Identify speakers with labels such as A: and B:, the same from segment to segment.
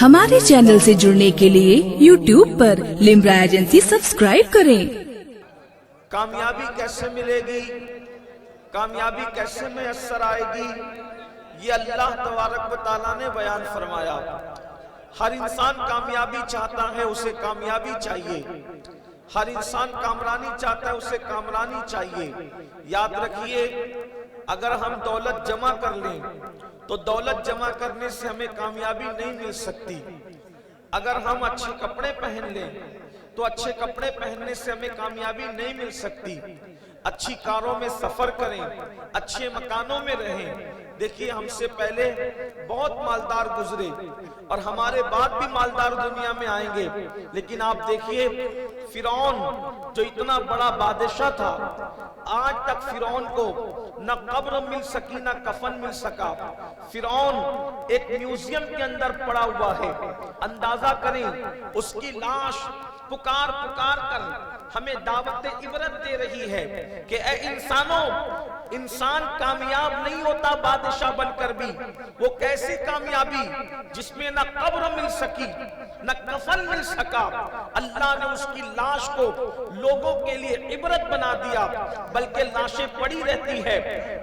A: ہمارے چینل سے جڑنے کے لیے YouTube پر لمبرا ایجنسی سبسکرائب کریں۔
B: کامیابی کیسے ملے گی، کامیابی کیسے میسر آئے گی، یہ اللہ تبارک و تعالیٰ نے بیان فرمایا۔ ہر انسان کامیابی چاہتا ہے، اسے کامیابی چاہیے۔ ہر انسان کامرانی چاہتا ہے، اسے کامرانی چاہیے۔ یاد رکھیے، اگر ہم دولت جمع کر لیں تو دولت جمع کرنے سے ہمیں کامیابی نہیں مل سکتی۔ اگر ہم اچھے کپڑے پہن لیں تو اچھے کپڑے پہننے سے ہمیں کامیابی نہیں مل سکتی۔ اچھی کاروں میں سفر کریں، اچھے مکانوں میں رہیں۔ دیکھیے، ہم سے پہلے بہت مالدار گزرے اور ہمارے بعد بھی مالدار دنیا میں آئیں گے، لیکن آپ دیکھیے فرعون جو اتنا بڑا بادشاہ تھا، آج تک فرعون کو نہ قبر مل سکی نہ کفن مل سکا۔ فرعون ایک میوزیم کے اندر پڑا ہوا ہے۔ اندازہ کریں، اس کی لاش پکار پکار کر ہمیں دعوت عبرت دے رہی ہے کہ اے انسانوں، انسان کامیاب نہیں ہوتا بادشاہ بن کر بھی۔ وہ کیسی کامیابی جس میں نہ قبر مل سکی نہ کفن مل سکا۔ اللہ نے اس کی لاش کو لوگوں کے لیے عبرت بنا دیا، بلکہ لاشیں پڑی رہتی ہے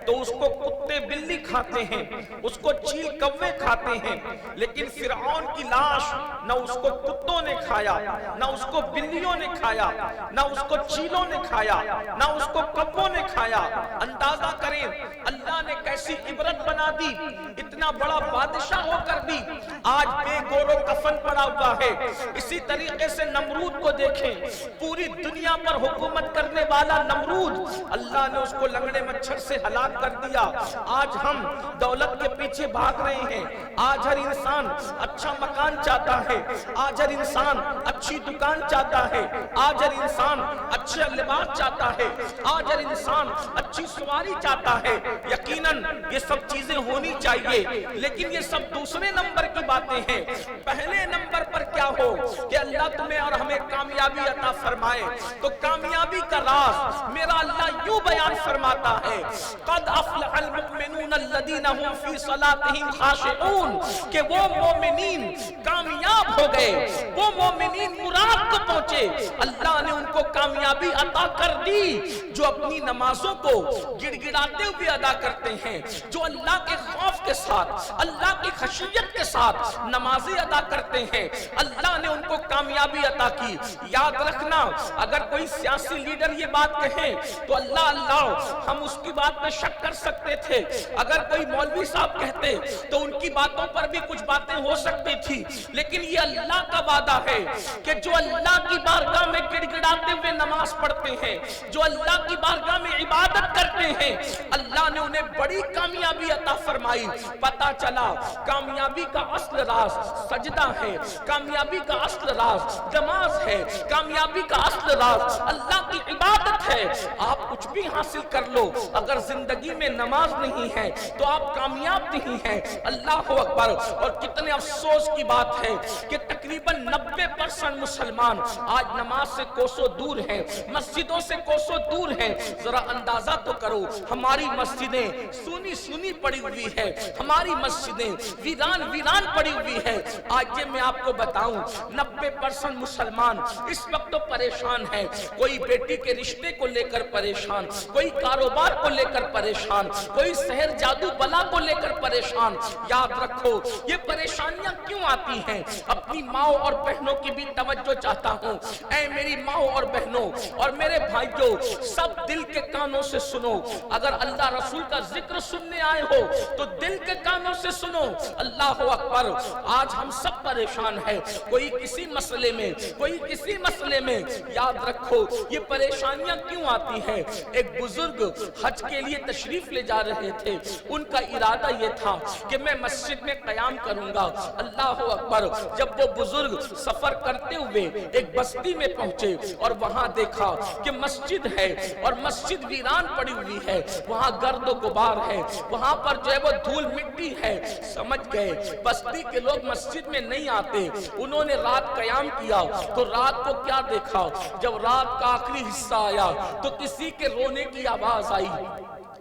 B: تو اس کو کتے بلی کھاتے ہیں، اس کو چیل کوے کھاتے ہیں، لیکن فرعون کی لاش نہ اس کو کتوں نے کھایا، نہ اس کو بلیوں نے کھایا، نہ اس کو چیلوں نے کھایا، نہ اس کو کبوں نے کھایا۔ اندازہ کریں اللہ نے کیسی عبرت بنا دی۔ اتنا بڑا بادشاہ ہو کر بھی آج بے گور و کفن پڑا ہوا ہے۔ اسی طریقے سے نمرود کو دیکھیں، پوری دنیا پر حکومت کرنے والا نمرود، اللہ نے اس کو لنگڑے مچھر سے ہلاک کر دیا۔ آج ہم دولت کے پیچھے بھاگ رہے ہیں۔ آج ہر انسان اچھا مکان چاہتا ہے، آج ہر انسان اچھی دکان چاہتا ہے، آج ہر انسان اچھا لباس چاہتا ہے، آج ہر انسان اچھی سواری چاہتا ہے۔ یقیناً یہ سب چیزیں ہونی چاہیے، لیکن یہ سب دوسرے نمبر کی باتیں ہیں۔ پہلے نمبر پر کیا ہو کہ اللہ تمہیں اور ہمیں کامیابی عطا فرمائے۔ تو کامیابی کا راز میرا اللہ یوں بیان فرماتا ہے، قد افلح المؤمنون الذین هم فی صلاتهم خاشعون، کہ وہ مومنین کامیاب ہو گئے، وہ مومنین مراد کو پہنچے۔ اللہ نے ان کو کامیابی عطا کر دی جو اپنی نمازوں کو گڑ گڑاتے ہوئے ادا کرتے ہیں، جو اللہ کے خوف کے ساتھ، اللہ کی خشیت کے ساتھ نمازیں ادا کرتے ہیں۔ اللہ نے ان کو کامیابی عطا کی۔ یاد رکھنا، اگر کوئی سیاسی لیڈر یہ بات کہیں تو اللہ اللہ ہم اس کی بات میں شک کر سکتے تھے۔ اگر کوئی مولوی صاحب کہتے تو ان کی باتوں پر بھی کچھ باتیں ہو سکتی تھی، لیکن یہ اللہ کا وعدہ ہے کہ جو اللہ کی بارگاہ میں گڑ گڑاتے ہوئے نماز پڑھتے ہیں، جو اللہ کی بارگاہ میں عبادت کرتے ہیں، اللہ نے انہیں بڑی کامیابی عطا فرمائی۔ پتہ چلا کامیابی کا اصل راز سجدہ ہے، کامیابی کا اصل راز نماز ہے، کامیابی کا اصل راز اللہ کی عبادت ہے۔ آپ کچھ بھی حاصل کر لو، اگر زندگی میں نماز نہیں ہے تو آپ کامیاب نہیں ہیں۔ اللہ اکبر۔ اور کتنے افسوس کی بات ہے کہ تقریباً 90% مسلمان آج نماز سے کوسوں دور ہیں، مسجدوں سے کوسوں دور ہیں۔ ذرا اندازہ تو کرو، ہماری مسجدیں سونی سونی پڑی ہوئی ہے، ہماری مسجدیں ویران ویران پڑی ہوئی ہے۔ آج یہ میں آپ کو بتاؤں، 90% مسلمان اس وقت تو پریشان ہے۔ کوئی بیٹی کے رشتے کو لے کر پریشان، کوئی کاروبار کو لے کر پریشان، کوئی سحر جادو بلا کو لے کر پریشان۔ یاد رکھو، یہ پریشانیاں کیوں آتی ہیں؟ اپنی ماں اور بہنوں کی بھی توجہ چاہتا ہوں۔ اے میری ماں اور بہنوں اور میرے بھائیوں، سب دل کے کانوں سے سنو۔ اگر اللہ رسول کا ذکر سننے آئے ہو تو دل کے کانوں سے سنو۔ اللہ اکبر۔ آج ہم سب پریشان ہیں، کوئی کسی مسئلے میں، کوئی کسی مسئلے میں۔ یاد رکھو، یہ پریشانیاں کیوں آتی ہیں؟ ایک بزرگ حج کے لیے تشریف لے جا رہے تھے۔ ان کا ارادہ یہ تھا کہ میں مسجد میں قیام کروں گا۔ اللہ اکبر۔ جب وہ بزرگ سفر کرتے ہوئے ایک بستی میں پہنچے اور وہاں دیکھا کہ مسجد ہے اور مسجد ویران پڑی ہوئی ہے، وہاں گرد و غبار ہے، وہاں پر جو ہے وہ دھول مٹی ہے، سمجھ گئے بستی کے لوگ مسجد میں نہیں آتے۔ انہوں نے رات قیام کیا تو رات کو کیا دیکھا؟ جب رات کا آخری حصہ آیا تو کسی کے رونے کی آواز آئی۔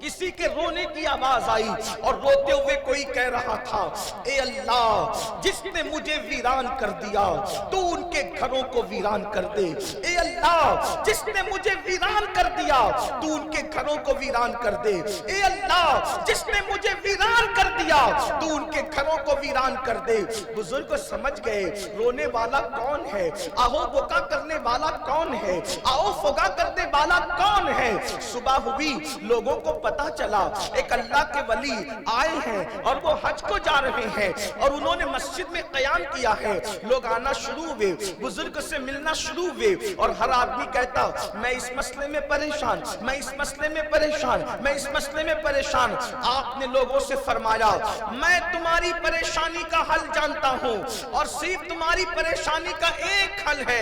B: کسی کے رونے کی آواز آئی اور روتے ہوئے کوئی کہہ رہا تھا اے اللہ جس نے مجھے ویران کر دیا تو ان کے گھروں کو ویران کر دے، اے اللہ جس نے مجھے ویران کر دیا تو ان کے گھروں کو ویران کر دے، اے اللہ جس نے مجھے ویران کر دیا تو ان کے گھروں کو ویران کر دے۔ بزرگ سمجھ گئے رونے والا کون ہے، آہو بکا کرنے والا کون ہے، آہو فغا کرنے والا کون ہے۔ صبح ہوئی، لوگوں کو پتا چلا ایک اللہ کے ولی آئے ہیں اور وہ حج کو جا رہے ہیں اور انہوں نے مسجد میں قیام کیا ہے۔ لوگ آنا شروع ہوئے، بزرگ سے ملنا شروع ہوئے اور ہر آدمی کہتا میں اس مسئلے میں پریشان، میں اس مسئلے میں پریشان، میں اس مسئلے میں پریشان۔ آپ نے لوگوں سے فرمایا میں تمہاری پریشانی کا حل جانتا ہوں اور صرف تمہاری پریشانی کا ایک حل ہے،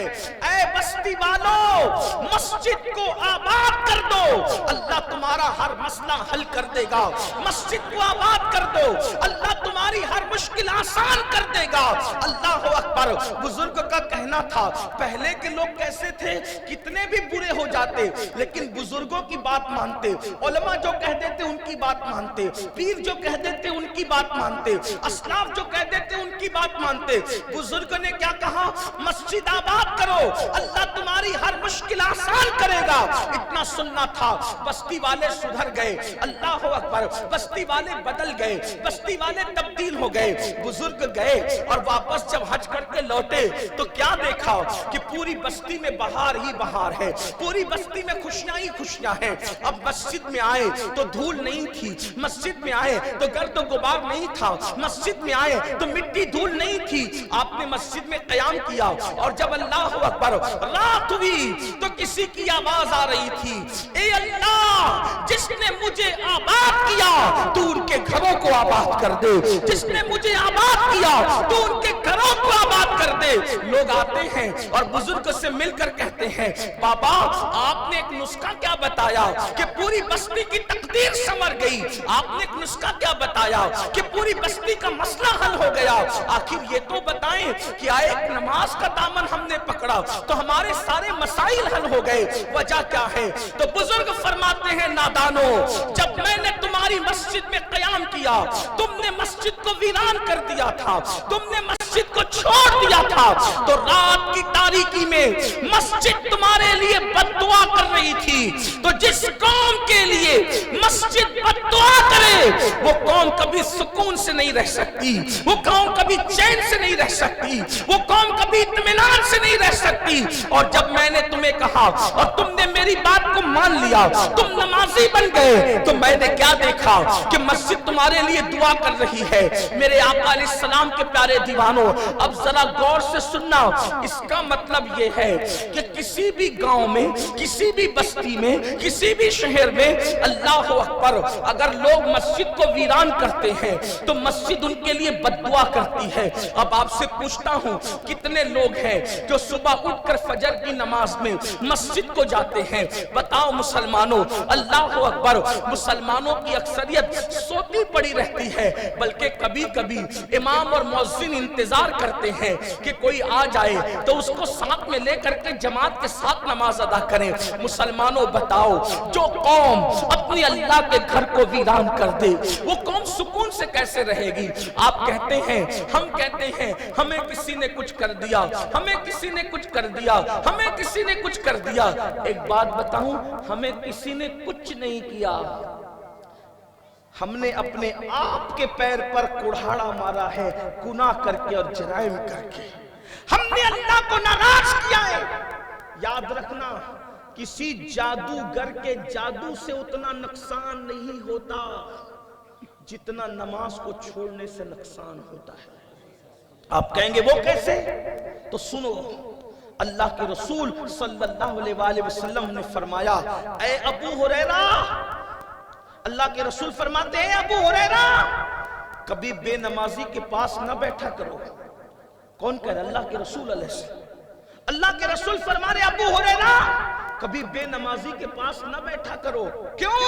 B: اے بستی والو مسجد کو آباد کر دو، اللہ تمہارا ہر مسئلہ حل کر دے گا۔ مسجد کو آباد کر دو، اللہ تمہاری ہر مشکل آسان کر دے گا۔ اللہ اکبر۔ بزرگ کا کہنا تھا پہلے کے لوگ کیسے تھے، کتنے بھی برے ہو جاتے لیکن بزرگوں کی بات مانتے، علماء جو کہہ دیتے ان کی بات مانتے، پیر جو کہہ دیتے ان کی بات مانتے، اسلاف جو کہہ دیتے ان کی بات مانتے۔ بزرگ نے کیا کہا، مسجد آباد کرو، اللہ تمہاری ہر مشکل آسان کرے گا۔ اتنا سننا تھا، بستی والے سدھر گئے، اللہ اکبر، بستی والے بدل گئے، بستی والے تبدیل ہو گئے۔ بزرگ گئے اور واپس جب حج کر کے لوٹے تو کیا دیکھا کہ پوری بستی میں بہار ہی بہار ہے، پوری بستی میں خوشیاں ہی خوشیاں ہیں۔ اب مسجد میں آئے تو دھول نہیں تھی، مسجد میں آئے تو گرد و غبار نہیں تھا، مسجد میں آئے تو مٹی دھول نہیں تھی۔ آپ نے مسجد میں قیام کیا اور جب اللہ اکبر رات ہوئی تو کسی کی آواز آ رہی تھی اے اللہ جس نے مجھے آباد کیا تو ان کے گھروں کو آباد کر دے، جس نے مجھے آباد کیا تو ان کے گھروں کو آباد کر دے۔ لوگ آتے ہیں اور بزرگ سے مل کر کہتے ہیں بابا آپ نے ایک نسخہ کیا بتایا کہ پوری بستی کی تقدیر سنور گئی، آپ نے ایک نسخہ کیا بتایا کہ پوری بستی کا مسئلہ حل ہو گیا۔ آخر یہ تو بتائیں کہ آئے ایک نماز کا دامن ہم نے پکڑا تو ہمارے سارے مسائل حل ہو گئے، وجہ کیا ہے؟ تو بزرگ فرماتے ہیں نادانو جب میں نے تمہاری مسجد میں قیام کیا تم نے مسجد کو ویران کر دیا تھا، تم نے مسجد کو چھوڑ دیا تھا، تو رات کی تاریکی میں مسجد تمہارے لیے بد دعا کر رہی تھی۔ تو جس قوم کے لیے مسجد بد دعا کرے وہ قوم کبھی سکون سے نہیں رہ سکتی، وہ قوم کبھی چین سے نہیں رہ سکتی، وہ قوم کبھی اطمینان سے نہیں رہ سکتی۔ اور جب میں نے تمہیں کہا اور تم نے میری بات کو مان لیا، تم نمازی بن گئے، تو میں نے کیا دیکھا کہ مسجد تمہارے لیے دعا کر رہی ہے۔ میرے آقا علیہ السلام کے پیارے دیوانوں اب ذرا غور سے سننا، اس کا مطلب یہ ہے کہ کسی بھی گاؤں میں، کسی بھی بستی میں، کسی بھی شہر میں اللہ اکبر اگر لوگ مسجد کو ویران کرتے ہیں تو مسجد ان کے لیے بد دعا کرتی ہے۔ اب آپ سے پوچھتا ہوں کتنے لوگ ہیں جو صبح اٹھ کر فجر کی نماز میں مسجد کو جاتے ہیں؟ بتاؤ مسلمانوں، اللہ اکبر، مسلمانوں کی اکثریت سوتی پڑی رہتی ہے، بلکہ کبھی کبھی امام اور مؤذن انتظار کرتے ہیں کہ کوئی آ جائے تو اس کو ساتھ میں لے کر کے جماعت کے ساتھ نماز ادا کریں۔ مسلمانوں بتاؤ جو قوم اپنی اللہ کے گھر کو ویران کر دے وہ قوم سکون سے کیسے رہے گی؟ آپ کہتے ہیں، ہم کہتے ہیں ہمیں کسی نے کچھ کر دیا، ہمیں کسی نے کچھ کر دیا، ہمیں کسی نے کچھ کر دیا۔ ایک بات بتاؤں، ہمیں کسی نے کچھ نہیں کیا، ہم نے اپنے آپ کے پیر پر کڑھاڑا مارا ہے گناہ کر کے اور جرائم کر کے، ہم نے اللہ کو ناراض کیا ہے۔ یاد رکھنا کسی جادوگر کے جادو سے اتنا نقصان نہیں ہوتا جتنا نماز کو چھوڑنے سے نقصان ہوتا ہے۔ آپ کہیں گے وہ کیسے؟ تو سنو، اللہ کے رسول صلی اللہ علیہ وآلہ وسلم نے فرمایا اے ابو ہریرہ، اللہ کے رسول فرماتے ہیں ابو ہریرہ کبھی بے نمازی کے پاس نہ بیٹھا کرو۔ کون کہہ رہا؟ اللہ کے رسول علیہ السلام۔ اللہ کے رسول فرما رہے ابو ہریرہ کبھی بے نمازی کے پاس نہ بیٹھا کرو۔ کیوں؟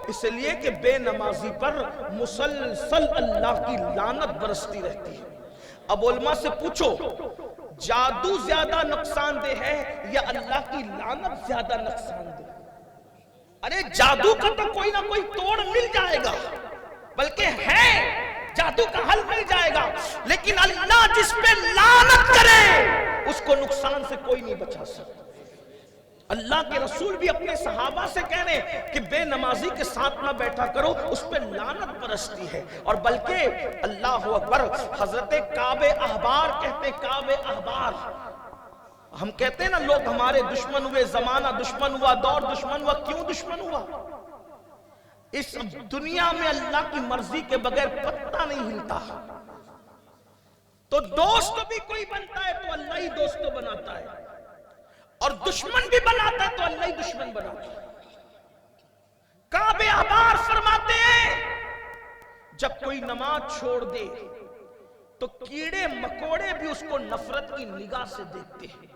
B: اس لیے کہ بے نمازی پر مسلسل اللہ کی لعنت برستی رہتی ہے۔ اب علماء سے پوچھو جادو زیادہ نقصان دہ ہے یا اللہ کی لعنت زیادہ نقصان دہ؟ ارے جادو کا تو کوئی نہ کوئی توڑ مل جائے گا، بلکہ ہے جادو کا حل مل جائے گا، لیکن اللہ جس پہ لعنت کرے اس کو نقصان سے کوئی نہیں بچا سکتا۔ اللہ کے رسول بھی اپنے صحابہ سے کہہ رہے ہیں کہ بے نمازی کے ساتھ نہ بیٹھا کرو، اس پہ لعنت برستی ہے۔ اور بلکہ اللہ اکبر، حضرت کعب احبار کہتے ہیں، کعب احبار، ہم کہتے ہیں نا لوگ ہمارے دشمن ہوئے، زمانہ دشمن ہوا، دور دشمن ہوا، کیوں دشمن ہوا؟ اس دنیا میں اللہ کی مرضی کے بغیر پتہ نہیں ہلتا، تو دوست بھی کوئی بنتا ہے تو اللہ ہی دوست بناتا ہے، اور دشمن بھی بناتا ہے تو اللہ ہی دشمن بناتا ہے۔ کعب احبار فرماتے ہیں جب کوئی نماز چھوڑ دے تو کیڑے مکوڑے بھی اس کو نفرت کی نگاہ سے دیکھتے ہیں،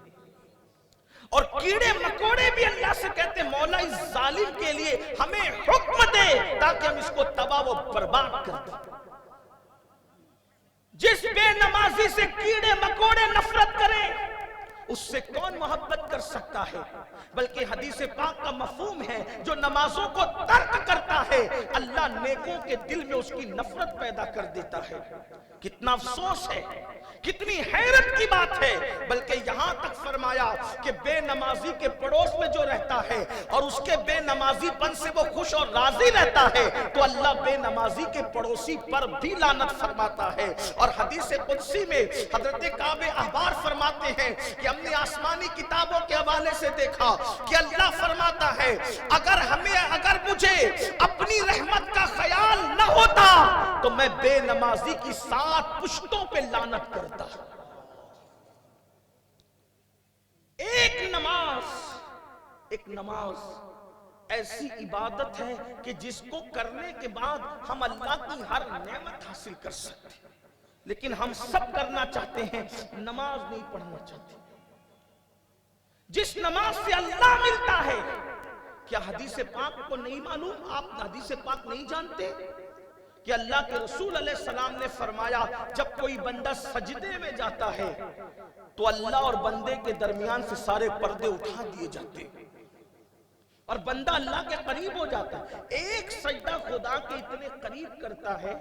B: اور کیڑے مکوڑے بھی اللہ سے کہتے ہیں مولا اس ظالم کے لیے ہمیں حکم دے تاکہ ہم اس کو تباہ و برباد کر دیں۔ جس بے نمازی سے کیڑے مکوڑے نفرت کریں اس سے کون محبت کر سکتا ہے؟ بلکہ حدیث پاک کا مفہوم ہے جو نمازوں کو ترک کرتا ہے اللہ نیکوں کے دل میں اس کی نفرت پیدا کر دیتا ہے۔ کتنا افسوس ہے، کتنی حیرت کی بات ہے، بلکہ یہاں تک فرمایا کہ بے نمازی کے پڑوس میں جو رہتا ہے اور اس کے بے نمازی پن سے وہ خوش اور راضی رہتا ہے تو اللہ بے نمازی کے پڑوسی پر بھی لعنت فرماتا ہے۔ اور حدیث قدسی میں حضرت کعب احبار فرماتے ہیں کہ ہم نے آسمانی کتابوں کے حوالے سے دیکھا کہ اللہ فرماتا ہے اگر مجھے اپنی رحمت کا خیال نہ ہوتا تو میں بے نمازی کی 7 پشتوں پہ لعنت کرتا۔ ایک نماز ایسی عبادت ہے کہ جس کو کرنے کے بعد ہم اللہ کی ہر نعمت حاصل کر سکتے ہیں، لیکن ہم سب کرنا چاہتے ہیں، نماز نہیں پڑھنا چاہتے۔ جس نماز سے اللہ ملتا ہے، کیا حدیث پاک کو نہیں معلوم؟ آپ حدیث پاک نہیں جانتے کہ اللہ کے رسول علیہ السلام نے فرمایا جب کوئی بندہ سجدے میں جاتا ہے تو اللہ اور بندے کے درمیان سے سارے پردے اٹھا دیے جاتے ہیں اور بندہ اللہ کے قریب ہو جاتا ہے۔ ایک سجدہ خدا کے اتنے قریب کرتا ہے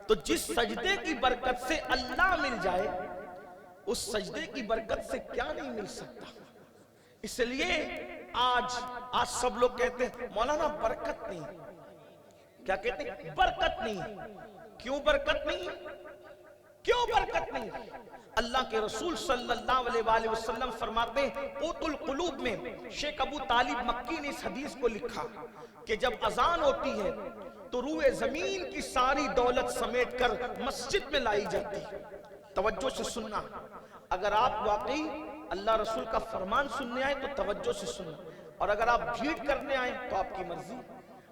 B: تو جس سجدے کی برکت سے اللہ مل جائے اس سجدے کی برکت سے کیا نہیں مل سکتا؟ اس لیے آج سب لوگ کہتے ہیں مولانا برکت نہیں، کیا کہتے ہیں؟ برکت نہیں۔ کیوں برکت نہیں؟ کیوں برکت نہیں؟ اللہ کے رسول صلی اللہ علیہ وآلہ وسلم فرماتے ہیں قوت القلوب میں شیخ ابو طالب مکی نے اس حدیث کو لکھا کہ جب اذان ہوتی ہے تو روئے زمین کی ساری دولت سمیٹ کر مسجد میں لائی جاتی ہے۔ توجہ سے سننا، اگر آپ واقعی اللہ رسول کا فرمان سننے آئے تو توجہ سے سننا، اور اگر آپ بھیڑ کرنے آئے تو آپ کی مرضی،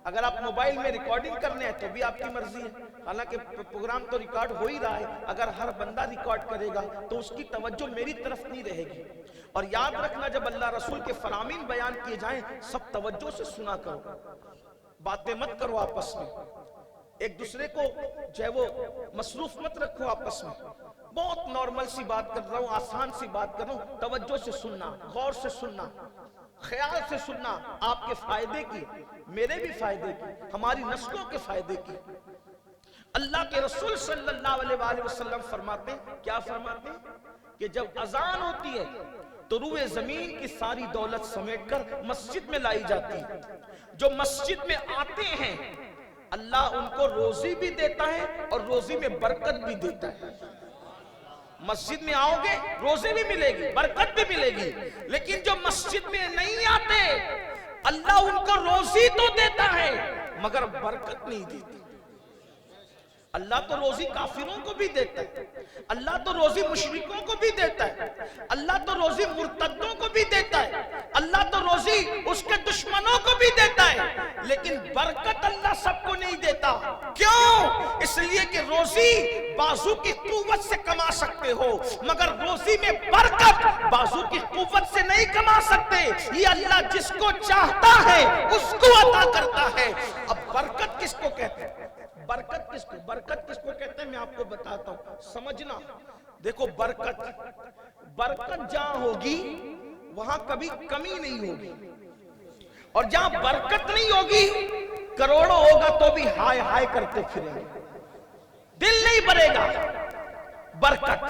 B: اگر آپ موبائل میں ریکارڈنگ کرنے آئے تو بھی آپ کی مرضی ہے، حالانکہ پروگرام تو ریکارڈ ہو ہی رہا ہے، اگر ہر بندہ ریکارڈ کرے گا تو اس کی توجہ میری طرف نہیں رہے گی۔ اور یاد رکھنا جب اللہ رسول کے فرامین بیان کیے جائیں سب توجہ سے سنا کرو، باتیں مت کرو آپس میں، ایک دوسرے کو جو ہے وہ مصروف مت رکھو آپس میں۔ بہت نارمل سی بات کر رہا ہوں، آسان سی بات کر رہا ہوں، توجہ سے سننا، غور سے سننا، خیال سے سننا، آپ کے فائدے کی، میرے بھی فائدے کی، ہماری نسلوں کے فائدے کی۔ اللہ کے رسول صلی اللہ علیہ وآلہ وسلم فرماتے ہیں، کیا فرماتے ہیں کہ جب اذان ہوتی ہے تو روئے زمین کی ساری دولت سمیٹ کر مسجد میں لائی جاتی ہے۔ جو مسجد میں آتے ہیں اللہ ان کو روزی بھی دیتا ہے اور روزی میں برکت بھی دیتا ہے۔ مسجد میں آؤ گے روزی بھی ملے گی، برکت بھی ملے گی، لیکن جو مسجد میں نہیں آتے اللہ ان کو روزی تو دیتا ہے مگر برکت نہیں دیتا۔ اللہ تو روزی کافروں کو بھی دیتا ہے، اللہ تو روزی مشرکوں کو بھی دیتا ہے، اللہ تو روزی مرتدوں کو بھی دیتا ہے، اللہ تو روزی اس کے دشمنوں کو بھی دیتا ہے، لیکن برکت اللہ سب کو نہیں دیتا۔ کیوں؟ اس لیے کہ روزی بازو کی قوت سے کما سکتے ہو مگر روزی میں برکت بازو کی قوت سے نہیں کما سکتے، یہ اللہ جس کو چاہتا ہے اس کو عطا کرتا ہے۔ اب برکت کس کو کہتے ہیں؟ برکت کس کو کہتے ہیں میں آپ کو بتاتا ہوں، سمجھنا۔ دیکھو برکت جہاں ہوگی وہاں کبھی کمی نہیں ہوگی، اور جہاں برکت نہیں ہوگی کروڑوں ہوگا تو بھی ہائے ہائے کرتے پھریں گے، دل نہیں بھرے گا۔ برکت